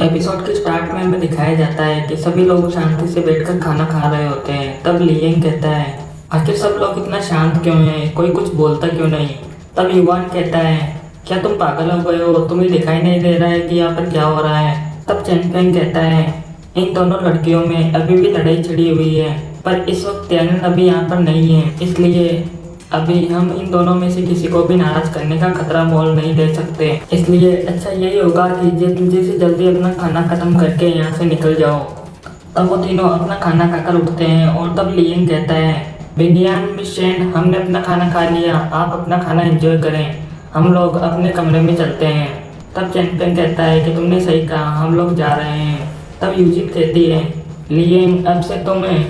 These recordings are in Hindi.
एपिसोड के स्टार्ट में हमें दिखाया जाता है कि सभी लोग शांति से बैठकर खाना खा रहे होते हैं। तब लियंग कहता है, आखिर सब लोग इतना शांत क्यों हैं, कोई कुछ बोलता क्यों नहीं। तब युवान कहता है, क्या तुम पागल हो गए हो, तुम्हें दिखाई नहीं दे रहा है कि यहाँ पर क्या हो रहा है। तब चैंपियन कहता है, इन दोनों लड़कियों में अभी भी लड़ाई छिड़ी हुई है, पर इस वक्त त्यानन अभी यहाँ पर नहीं है, इसलिए अभी हम इन दोनों में से किसी को भी नाराज करने का खतरा मोल नहीं दे सकते। इसलिए अच्छा यही होगा कि जल्दी से जल्दी अपना खाना खत्म करके यहाँ से निकल जाओ। तब वो तीनों अपना खाना खाकर उठते हैं और तब लियंग कहता है, बिनियान मिस चेन, हमने अपना खाना खा लिया, आप अपना खाना एंजॉय करें, हम लोग अपने कमरे में चलते हैं। तब चैंपियन कहता है कि तुमने सही कहा, हम लोग जा रहे हैं। तब यूजिन कहती है, लियंग अब से तुम्हें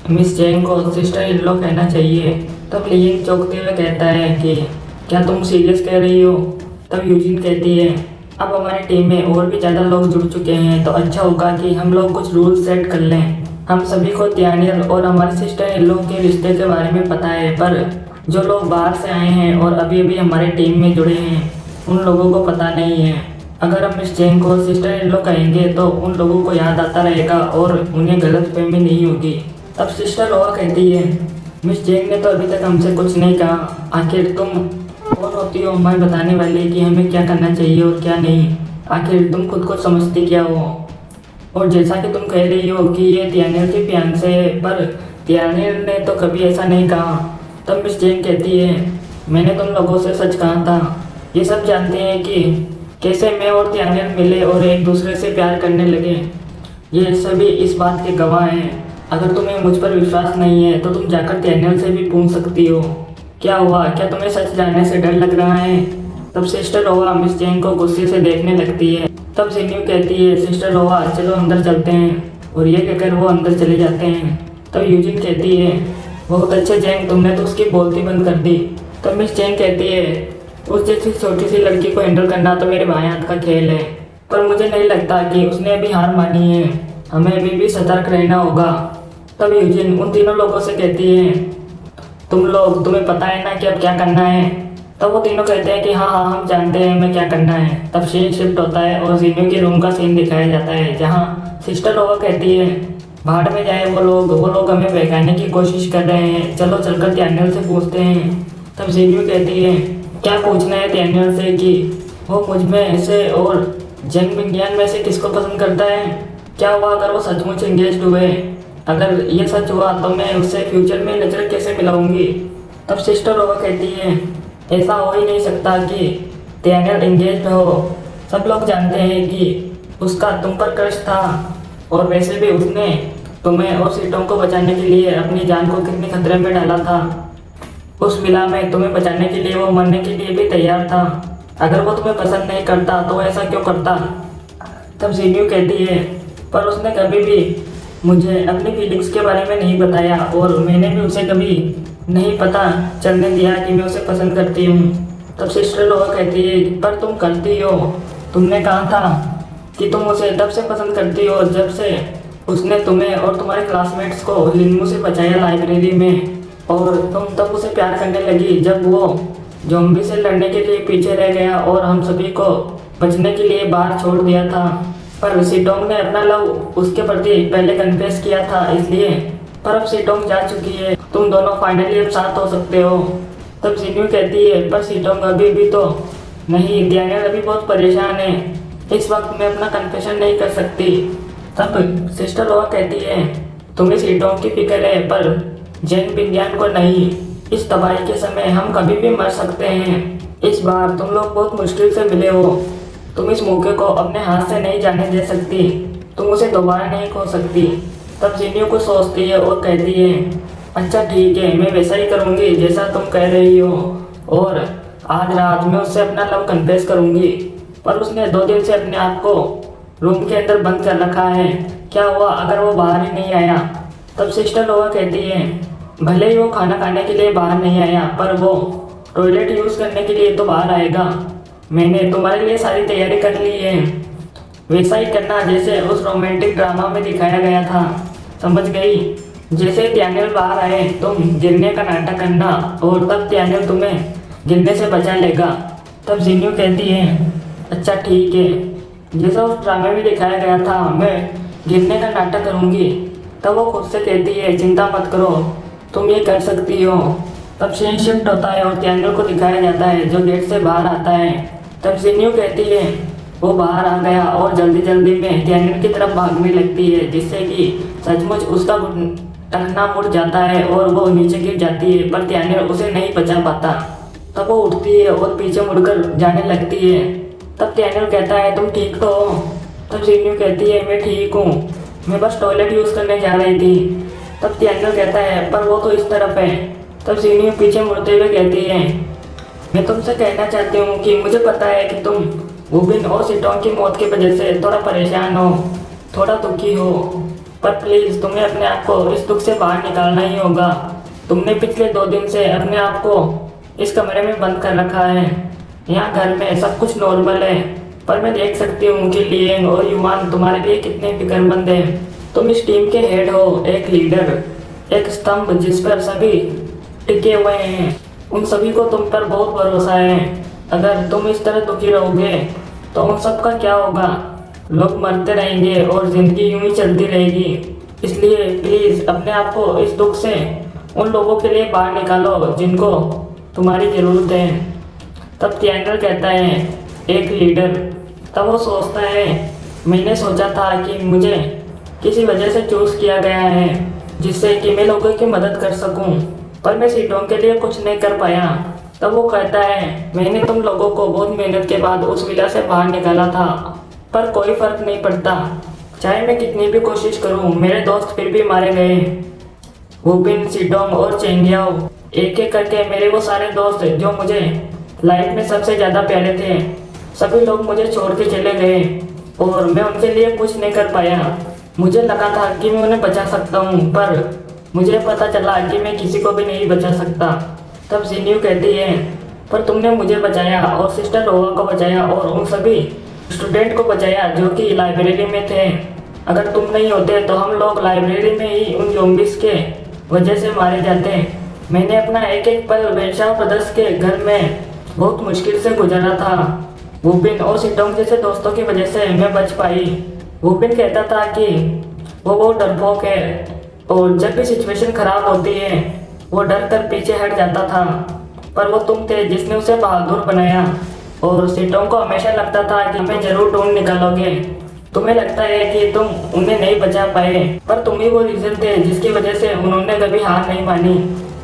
मिस चेन को सिस्टर इन लॉ कहना चाहिए। तब लियंग चौंकते हुए कहता है कि क्या तुम सीरियस कह रही हो। तब यूजिन कहती है, अब हमारी टीम में और भी ज़्यादा लोग जुड़ चुके हैं, तो अच्छा होगा कि हम लोग कुछ रूल सेट कर लें। हम सभी को त्यानियल और हमारी सिस्टर इन लॉ के रिश्ते के बारे में पता है, पर जो लोग बाहर से आए हैं और अभी अभी हमारे टीम में जुड़े हैं उन लोगों को पता नहीं है। अगर हम मिस चेन को सिस्टर इन लॉ कहेंगे तो उन लोगों को याद आता रहेगा और उन्हें गलतफहमी नहीं होगी। तब सिस्टर लोआ कहती है, मिस चेन ने तो अभी तक हमसे कुछ नहीं कहा, आखिर तुम कौन होती हो हमें बताने वाली कि हमें क्या करना चाहिए और क्या नहीं। आखिर तुम खुद को समझती क्या हो। और जैसा कि तुम कह रही हो कि ये त्यानियल की फियांसे है, पर त्यानियल ने तो कभी ऐसा नहीं कहा। तब मिस चेन कहती है, मैंने तुम लोगों से सच कहा था। ये सब जानते हैं कि कैसे मैं और त्यानियल मिले और एक दूसरे से प्यार करने लगे। ये सभी इस बात के गवाह हैं। अगर तुम्हें मुझ पर विश्वास नहीं है तो तुम जाकर त्यानियल से भी पूछ सकती हो, क्या हुआ, क्या तुम्हें सच जानने से डर लग रहा है। तब सिस्टर लोआ मिस चेन को गुस्से से देखने लगती है। तब जिन्यू कहती है, सिस्टर लोआ चलो अंदर चलते हैं, और ये कहकर वो अंदर चले जाते हैं। तब यूजिन कहती है, बहुत अच्छे जैंग, तुमने तो उसकी बोलती बंद कर दी। तब मिस चेन कहती है, उस जैसी छोटी सी लड़की को हैंडल करना तो मेरे बाएं हाथ का खेल है, पर मुझे नहीं लगता कि उसने अभी हार मानी है, हमें अभी भी सतर्क रहना होगा। तब यूजिन उन तीनों लोगों से कहती है, तुम्हें पता है ना कि अब क्या करना है। तब वो तीनों कहते हैं कि हाँ हाँ हम जानते हैं हमें क्या करना है। तब सीन शिफ्ट होता है और जिन्यू के रूम का सीन दिखाया जाता है, जहाँ सिस्टर लोआ कहती है, भाड़ में जाए वो लोग हमें बहकाने की कोशिश कर रहे हैं, चलो चलकर त्यानियल से पूछते हैं। तब जिन्यू कहती है, क्या पूछना है त्यानियल से कि वो मुझ में से और जंग विज्ञान में से किसको पसंद करता है। क्या हुआ अगर वो सचमुच एंगेज हुए, अगर ये सच हुआ तो मैं उससे फ्यूचर में नजर कैसे मिलाऊंगी। तब सिस्टर लोआ कहती है, ऐसा हो ही नहीं सकता कि त्यानियल एंगेज हो, सब लोग जानते हैं कि उसका तुम पर क्रश था, और वैसे भी उसने तुम्हें और सीटों को बचाने के लिए अपनी जान को कितने खतरे में डाला था। उस विला में तुम्हें बचाने के लिए वो मरने के लिए भी तैयार था। अगर वो तुम्हें पसंद नहीं करता तो ऐसा क्यों करता। तब जिन्यू कहती है, पर उसने कभी भी मुझे अपनी फीलिंग्स के बारे में नहीं बताया, और मैंने भी उसे कभी नहीं पता चलने दिया कि मैं उसे पसंद करती हूँ। तब सिस्टर लोआ कहती है, पर तुम करती हो, तुमने कहा था कि तुम उसे तब से पसंद करती हो जब से उसने तुम्हें और तुम्हारे क्लासमेट्स को लिन्मू से बचाया लाइब्रेरी में, और तुम तब उसे प्यार करने लगी जब वो ज़ॉम्बी से लड़ने के लिए पीछे रह गया और हम सभी को बचने के लिए बाहर छोड़ दिया था। पर सीटोंग ने अपना लव उसके प्रति पहले कन्फेस किया था, इसलिए पर अब सीटोंग जा चुकी है, तुम दोनों फाइनली अब साथ हो सकते हो। तब जिन्यू कहती है, पर सीटोंग अभी भी तो नहीं, त्यानियल अभी बहुत परेशान है, इस वक्त मैं अपना कन्फेशन नहीं कर सकती। तब सिस्टर लोआ कहती है, तुम्हें सीटों की फिक्र है पर जैन विज्ञान को नहीं। इस तबाही के समय हम कभी भी मर सकते हैं। इस बार तुम लोग बहुत मुश्किल से मिले हो, तुम इस मौके को अपने हाथ से नहीं जाने दे सकती, तुम उसे दोबारा नहीं खो सकती। तब जिन्यू को सोचती है और कहती है, अच्छा ठीक है, मैं वैसा ही करूँगी जैसा तुम कह रही हो, और आज रात मैं उससे अपना लव कन्फेस करूँगी। पर उसने 2 दिन से अपने आप को रूम के अंदर बंद कर रखा है, क्या हुआ अगर वो बाहर ही नहीं आया। तब सिस्टर लोआ कहती है, भले ही वो खाना खाने के लिए बाहर नहीं आया, पर वो टॉयलेट यूज़ करने के लिए तो बाहर आएगा। मैंने तुम्हारे लिए सारी तैयारी कर ली है, वैसा ही करना जैसे उस रोमांटिक ड्रामा में दिखाया गया था, समझ गई। जैसे त्यानियल बाहर आए तुम गिरने का नाटक करना, और तब त्यानियल तुम्हें गिरने से बचा लेगा। तब जिन्यू कहती है, अच्छा ठीक है, जैसा उस ड्रामे में दिखाया गया था मैं गिरने का नाटक करूँगी। तब वो खुद से कहती है चिंता मत करो, तुम ये कर सकती हो। तब सीन शिफ्ट होता है और तियान्यू को दिखाया जाता है जो गेट से बाहर आता है। तब जिन्यू कहती है वो बाहर आ गया और जल्दी जल्दी में तियान्यू की तरफ भागने लगती है, जिससे कि सचमुच उसका टखना मुड़ जाता है और वो नीचे गिर जाती है, पर तियान्यू उसे नहीं बचा पाता। तब वो उठती है और पीछे मुड़कर जाने लगती है। तब तियान्यू कहता है तुम ठीक तो हो? तब जिन्यू कहती है मैं ठीक हूँ, मैं बस टॉयलेट यूज़ करने जा रही थी। तब तियान्यू कहता है पर वो तो इस तरफ है। तब जिन्यू पीछे मुड़ते हुए कहती है मैं तुमसे कहना चाहती हूँ कि मुझे पता है कि तुम वुबिन और सिटोंग की मौत की वजह से थोड़ा परेशान हो, थोड़ा दुखी हो, पर प्लीज़ तुम्हें अपने आप को इस दुख से बाहर निकालना ही होगा। तुमने पिछले 2 दिन से अपने आप को इस कमरे में बंद कर रखा है। यहाँ घर में सब कुछ नॉर्मल है, पर मैं देख सकती हूँ कि लिएंग और युवान तुम्हारे लिए कितने फिक्रमंद हैं। तुम इस टीम के हेड हो, एक लीडर, एक स्तंभ जिस पर सभी टिके हुए हैं। उन सभी को तुम पर बहुत भरोसा है। अगर तुम इस तरह दुखी रहोगे तो उन सब का क्या होगा? लोग मरते रहेंगे और ज़िंदगी यूं ही चलती रहेगी। इसलिए प्लीज़ अपने आप को इस दुख से उन लोगों के लिए बाहर निकालो जिनको तुम्हारी ज़रूरत है। तब तियान्यू कहता है एक लीडर। तब वो सोचता है मैंने सोचा था कि मुझे किसी वजह से चूज़ किया गया है जिससे कि मैं लोगों की मदद कर सकूं, पर मैं सिटोंग के लिए कुछ नहीं कर पाया। तब वो कहता है मैंने तुम लोगों को बहुत मेहनत के बाद उस विला से बाहर निकाला था, पर कोई फर्क नहीं पड़ता। चाहे मैं कितनी भी कोशिश करूं, मेरे दोस्त फिर भी मारे गए। वुबिन, सिटोंग और चेंगियाओ एक एक करके मेरे वो सारे दोस्त जो मुझे लाइफ में सबसे ज़्यादा प्यारे थे, सभी लोग मुझे छोड़ के चले गए और मैं उनके लिए कुछ नहीं कर पाया। मुझे लगा था कि मैं उन्हें बचा सकता हूँ, पर मुझे पता चला कि मैं किसी को भी नहीं बचा सकता। तब जिन्यू कहती है पर तुमने मुझे बचाया और सिस्टर रोवा को बचाया और उन सभी स्टूडेंट को बचाया जो कि लाइब्रेरी में थे। अगर तुम नहीं होते तो हम लोग लाइब्रेरी में ही उन ज़ॉम्बीज़ के वजह से मारे जाते। मैंने अपना एक एक पल वेंशाओ ब्रदर्स के घर में बहुत मुश्किल से गुजारा था। वुबिन और सिटोंग जैसे दोस्तों की वजह से मैं बच पाई। वुबिन कहता था कि वो बहुत डरपोक है और जब भी सिचुएशन खराब होती है वो डर कर पीछे हट जाता था, पर वो तुम थे जिसने उसे बहादुर बनाया। और सिटोंग को हमेशा लगता था कि हमें जरूर ढूंढ निकालोगे। तुम्हें लगता है कि तुम उन्हें नहीं बचा पाए, पर तुम ही वो रीज़न थे जिसकी वजह से उन्होंने कभी हार नहीं मानी।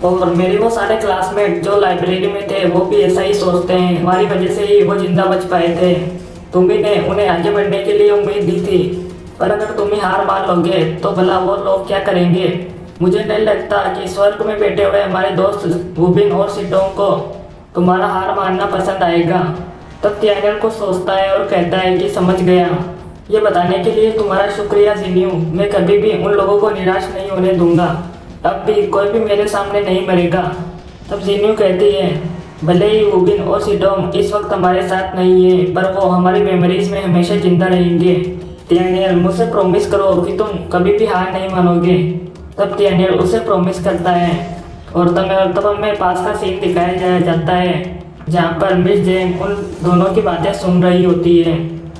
और मेरे वो सारे क्लासमेट जो लाइब्रेरी में थे वो भी ऐसा ही सोचते हैं, हमारी वजह से ही वो जिंदा बच पाए थे। तुम्ही ने उन्हें आगे बढ़ने के लिए उम्मीद दी थी, पर अगर तुम ही हार मान लोगे तो भला वो लोग क्या करेंगे? मुझे नहीं लगता कि स्वर्ग में बैठे हुए हमारे दोस्त वुबिन और सिटोंग को तुम्हारा हार मानना पसंद आएगा। तब तियान्यू को सोचता है और कहता है कि समझ गया। ये बताने के लिए तुम्हारा शुक्रिया जिन्यू। मैं कभी भी उन लोगों को निराश नहीं होने दूंगा। अब भी कोई भी मेरे सामने नहीं मरेगा। तब जिन्यू कहती है भले ही वुबिन और सिटोंग इस वक्त हमारे साथ नहीं है, पर वो हमारी मेमोरीज में हमेशा जिंदा रहेंगे। तियान्यू मुझसे प्रॉमिस करो कि तुम कभी भी हार नहीं मानोगे। तब तियान्यू उसे प्रॉमिस करता है और तब हमें पास का सीन दिखाया जाता है जहाँ पर मिस जेंग उन दोनों की बातें सुन रही होती है।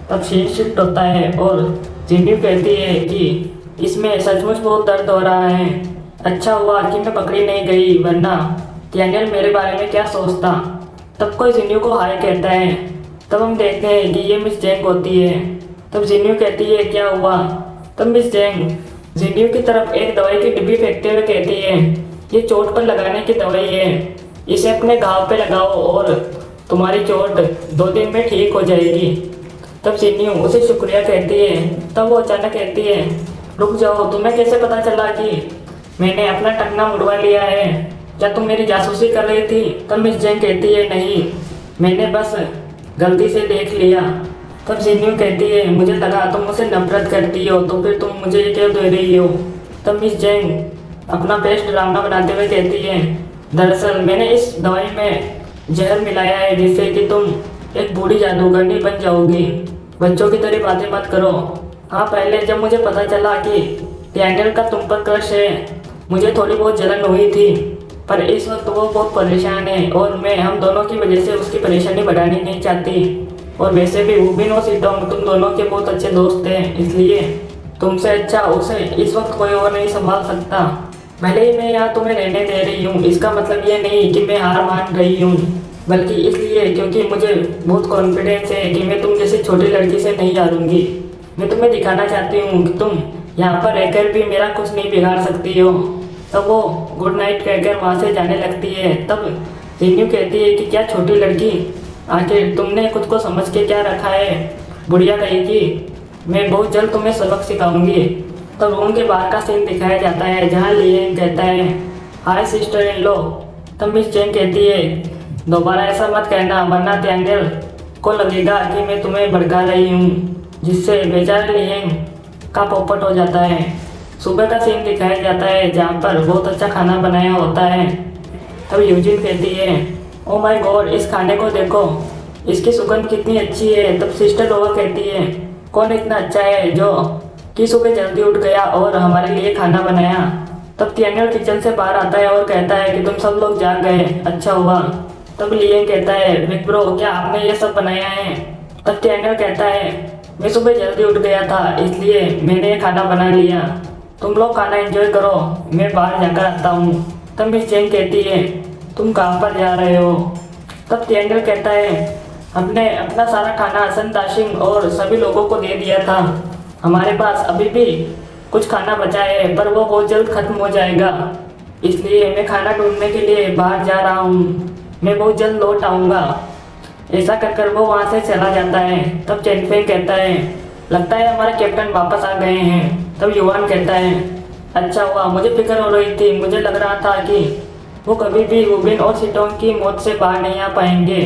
तब सीन शिफ्ट होता है और जिन्यू कहती है कि इसमें सचमुच बहुत दर्द हो रहा है। अच्छा हुआ कि मैं पकड़ी नहीं गई, वरना तियान्यू मेरे बारे में क्या सोचता। तब कोई जिन्यू को हाय कहता है। तब हम देखते हैं कि ये मिस जेंग होती है। तब जिन्यू कहती है क्या हुआ? तब मिस जेंग जिन्यू की तरफ एक दवाई की डिब्बी फेंकते हुए कहती है ये चोट पर लगाने की दवाई है, इसे अपने घाव पे लगाओ और तुम्हारी चोट 2 दिन में ठीक हो जाएगी। तब जिन्यू उसे शुक्रिया कहती है। तब वो अचानक कहती है रुक जाओ, तुम्हें कैसे पता चला कि मैंने अपना टखना मुड़वा लिया है? क्या तुम मेरी जासूसी कर रही थी? तब मिस जेंग कहती है नहीं, मैंने बस गलती से देख लिया। तब जिन्यू कहती है मुझे लगा तुम मुझसे नफरत करती हो, तो फिर तुम मुझे ये क्यों दे रही हो? तब मिस जेंग अपना बेस्ट ड्रामा बनाते हुए कहती है दरअसल मैंने इस दवाई में जहर मिलाया है जिससे कि तुम एक बूढ़ी जादूगरनी बन जाओगी। बच्चों की तरह बातें मत करो। हाँ, पहले जब मुझे पता चला कि तियान्यू का तुम पर क्रश है, मुझे थोड़ी बहुत जलन हुई थी, पर इस वक्त वो बहुत परेशान है और मैं हम दोनों की वजह से उसकी परेशानी बढ़ानी नहीं चाहती। और वैसे भी वुबिन और सीटोंग तुम दोनों के बहुत अच्छे दोस्त हैं, इसलिए तुमसे अच्छा उसे इस वक्त कोई और नहीं संभाल सकता। भले ही मैं यहाँ तुम्हें रहने दे रही हूँ, इसका मतलब ये नहीं कि मैं हार मान रही हूँ, बल्कि इसलिए क्योंकि मुझे बहुत कॉन्फिडेंस है कि मैं तुम जैसी छोटी लड़की से नहीं हारूंगी। मैं तुम्हें दिखाना चाहती हूँ कि तुम यहाँ पर रहकर भी मेरा कुछ नहीं बिगाड़ सकती हो। तब वो गुड नाइट कहकर वहाँ से जाने लगती है। तब रिन्यू कहती है कि क्या छोटी लड़की, आखिर तुमने खुद को समझ के क्या रखा है। बुढ़िया कहेगी मैं बहुत जल्द तुम्हें सबक सिखाऊंगी। तब रूम के बाहर का सीन दिखाया जाता है जहाँ लिएन कहता है हाय सिस्टर इन लो। तब मिस चेंग कहती है दोबारा ऐसा मत कहना वरना डैनियल को लगेगा कि मैं तुम्हें भड़का रही हूँ, जिससे बेचारे लिएन का पोपट हो जाता है। सुबह का सीन दिखाया जाता है जहाँ पर बहुत अच्छा खाना बनाया होता है। तब यूजिन कहती है ओ माय गॉड इस खाने को देखो, इसकी सुगंध कितनी अच्छी है। तब सिस्टर लोवर कहती है कौन इतना अच्छा है जो कि सुबह जल्दी उठ गया और हमारे लिए खाना बनाया। तब डैनियल किचन से बाहर आता है और कहता है कि तुम सब लोग जाग गए, अच्छा हुआ। तब लिएन कहता है बिग ब्रो क्या आपने ये सब बनाया है। तब डैनियल कहता है मैं सुबह जल्दी उठ गया था इसलिए मैंने ये खाना बना लिया, तुम लोग खाना एंजॉय करो, मैं बाहर जाकर आता हूँ। तब मिस चेंग कहती है तुम कहाँ पर जा रहे हो। तब डैनियल कहता है हमने अपना सारा खाना हसन दाशिम और सभी लोगों को दे दिया था, हमारे पास अभी भी कुछ खाना बचा है पर वो बहुत जल्द खत्म हो जाएगा, इसलिए मैं खाना ढूंढने के लिए बाहर जा रहा हूँ, मैं बहुत जल्द लौट आऊँगा। ऐसा कर वो वहाँ से चला जाता है। तब चेनफेंग कहता है लगता है हमारे कैप्टन वापस आ गए हैं। तब युवान कहता है अच्छा हुआ, मुझे फिक्र हो रही थी, मुझे लग रहा था कि वो कभी भी वुबिन और सीटोंग की मौत से बाहर नहीं आ पाएंगे।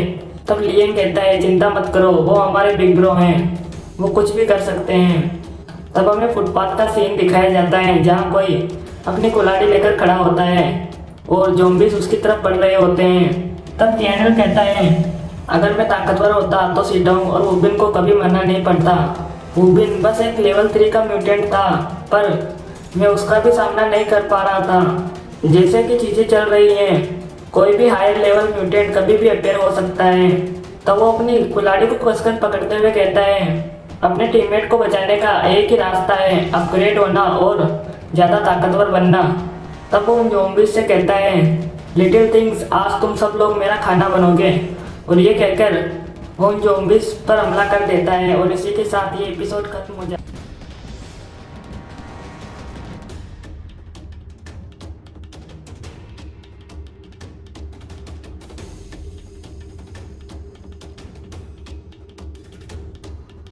तब लिएन कहता है चिंता मत करो, वो हमारे बिग ब्रो हैं, वो कुछ भी कर सकते हैं। तब हमें फुटपाथ का सीन दिखाया जाता है जहाँ कोई अपनी कुल्हाड़ी लेकर खड़ा होता है और ज़ॉम्बीज़ उसकी तरफ बढ़ रहे होते हैं। तब डैनियल कहता है अगर मैं ताकतवर होता तो सीटोंग और वुबिन को कभी मरना नहीं पड़ता। वुबिन बस एक लेवल 3 का म्यूटेंट था पर मैं उसका भी सामना नहीं कर पा रहा था। जैसे कि चीज़ें चल रही हैं कोई भी हायर लेवल म्यूटेंट कभी भी अपेयर हो सकता है। तब वो अपनी कुल्हाड़ी को कसकर पकड़ते हुए कहता है अपने टीममेट को बचाने का एक ही रास्ता है अपग्रेड होना और ज़्यादा ताकतवर बनना। तब वो उन ज़ॉम्बीज़ से कहता है लिटिल थिंग्स आज तुम सब लोग मेरा खाना बनोगे, और ये कहकर वो उन ज़ॉम्बीज़ पर हमला कर देता है और इसी के साथ ये एपिसोड खत्म हो जाता है।